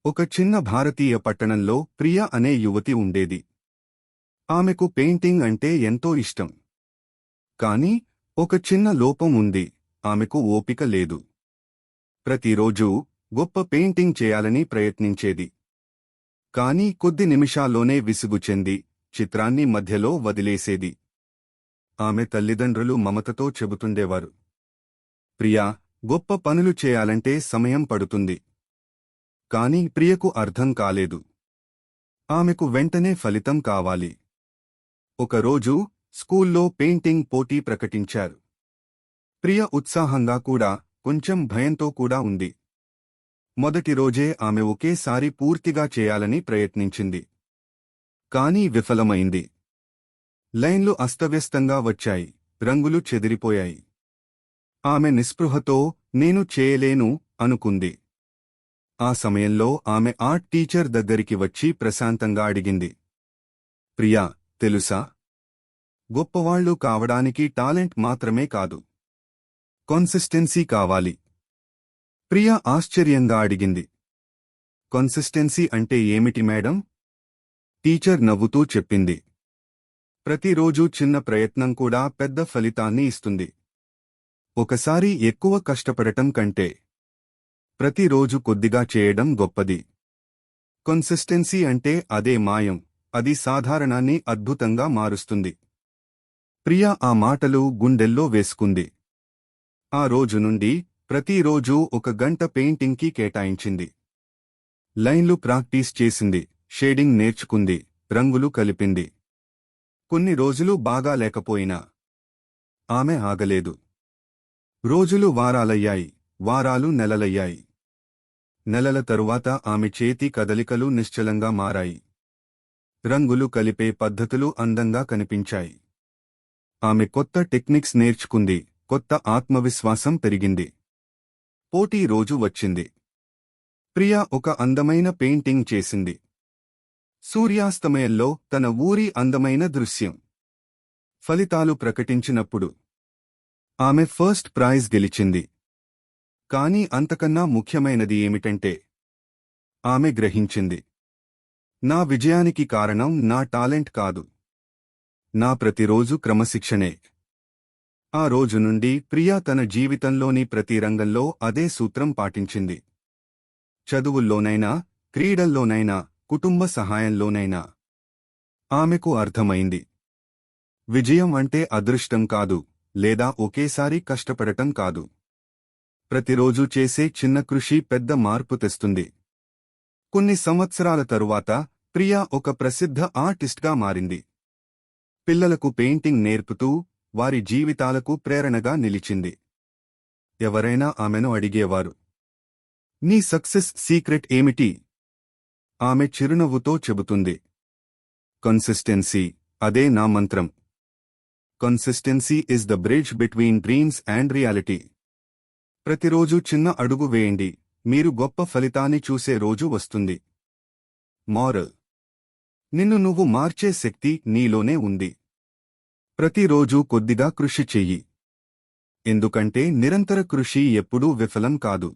ఒక చిన్న భారతీయ పట్టణంలో ప్రియ అనే యువతి ఉండేది. ఆమెకు పెయింటింగ్ అంటే ఎంతో ఇష్టం. కాని ఒక చిన్న లోపం ఉంది, ఆమెకు ఓపిక లేదు. ప్రతిరోజూ గొప్ప పెయింటింగ్ చేయాలని ప్రయత్నించేది. కాని కొద్ది నిమిషాల్లోనే విసుగు చెంది చిత్రాన్ని మధ్యలో వదిలేసేది. ఆమె తల్లిదండ్రులు మమతతో చెబుతుండేవారు, ప్రియా, గొప్ప పనులు చేయాలంటే సమయం పడుతుంది. కాని ప్రియకు అర్థం కాలేదు. ఆమెకు వెంటనే ఫలితం కావాలి. ఒకరోజు స్కూల్లో పెయింటింగ్ పోటీ ప్రకటించారు. ప్రియ ఉత్సాహంగా కూడా, కొంచెం భయంతో కూడా ఉంది. మొదటి రోజే ఆమె ఒకేసారి పూర్తిగా చేయాలని ప్రయత్నించింది. కాని విఫలమైంది. లైన్లు అస్తవ్యస్తంగా వచ్చాయి, రంగులు చెదిరిపోయాయి. ఆమె నిస్పృహతో నేను చేయలేను అనుకుంది. ఆ సమయంలో ఆమె ఆర్ట్ టీచర్ దగ్గరికి వచ్చి ప్రశాంతంగా అడిగింది, ప్రియా, తెలుసా, గొప్పవాళ్లు కావడానికి టాలెంట్ మాత్రమే కాదు, కన్సిస్టెన్సీ కావాలి. ప్రియా ఆశ్చర్యంగా అడిగింది, కన్సిస్టెన్సీ అంటే ఏమిటి మేడం? టీచర్ నవ్వుతూ చెప్పింది, ప్రతిరోజూ చిన్న ప్రయత్నం కూడా పెద్ద ఫలితాన్ని ఇస్తుంది. ఒకసారి ఎక్కువ కష్టపడటం కంటే ప్రతిరోజు కొద్దిగా చేయడం గొప్పది. కన్సిస్టెన్సీ అంటే అదే మాయం, అది సాధారణాన్ని అద్భుతంగా మారుస్తుంది. ప్రియా ఆ మాటలు గుండెల్లో వేసుకుంది. ఆ రోజు నుండి ప్రతిరోజూ 1 గంట పెయింటింగ్కి కేటాయించింది. లైన్లు ప్రాక్టీస్ చేసింది, షేడింగ్ నేర్చుకుంది, రంగులు కలిపింది. కొన్ని రోజులు బాగా లేకపోయినా ఆమె ఆగలేదు. రోజులు వారాలయ్యాయి, వారాలు నెలలయ్యాయి. నెలల తరువాత ఆమె చేతి కదలికలు నిశ్చలంగా మారాయి. రంగులు కలిపే పద్ధతులు అందంగా కనిపించాయి. ఆమె కొత్త టెక్నిక్స్ నేర్చుకుంది, కొత్త ఆత్మవిశ్వాసం పెరిగింది. పోటీ రోజు వచ్చింది. ప్రియా ఒక అందమైన పెయింటింగ్ చేసింది. సూర్యాస్తమయంలో తన ఊరి అందమైన దృశ్యం. ఫలితాలు ప్రకటించినప్పుడు ఆమె ఫస్ట్ ప్రైజ్ గెలిచింది. కాని అంతకన్నా ముఖ్యమైనది ఏమిటంటే, ఆమె గ్రహించింది, నా విజయానికి కారణం నా టాలెంట్ కాదు, నా ప్రతిరోజు క్రమశిక్షణే. ఆ రోజు నుండి ప్రియా తన జీవితంలోని ప్రతి రంగంలో అదే సూత్రం పాటించింది. చదువుల్లోనైనా, క్రీడల్లోనైనా, కుటుంబ సహాయంలోనైనా. ఆమెకు అర్థమైంది, విజయం అంటే అదృష్టం కాదు, లేదా ఒకేసారి కష్టపడటం కాదు. ప్రతిరోజు చేసే చిన్న కృషి పెద్ద మార్పు తెస్తుంది. కొన్ని సంవత్సరాల తరువాత ప్రియా ఒక ప్రసిద్ధ ఆర్టిస్ట్గా మారింది. పిల్లలకు పెయింటింగ్ నేర్పుతూ వారి జీవితాలకు ప్రేరణగా నిలిచింది. ఎవరైనా ఆమెను అడిగేవారు, నీ సక్సెస్ సీక్రెట్ ఏమిటి? ఆమె చిరునవ్వుతో చెబుతుంది, కన్సిస్టెన్సీ, అదే నా మంత్రం. Consistency is the bridge between dreams and reality. ప్రతిరోజు చిన్న అడుగు వేయండి, మీరు గొప్ప ఫలితాన్ని చూసే రోజు వస్తుంది. మోరల్: నిన్ను నువ్వు మార్చే శక్తి నీలోనే ఉంది. ప్రతిరోజూ కొద్దిగా కృషి చెయ్యి. ఎందుకంటే నిరంతర కృషి ఎప్పుడూ విఫలం కాదు.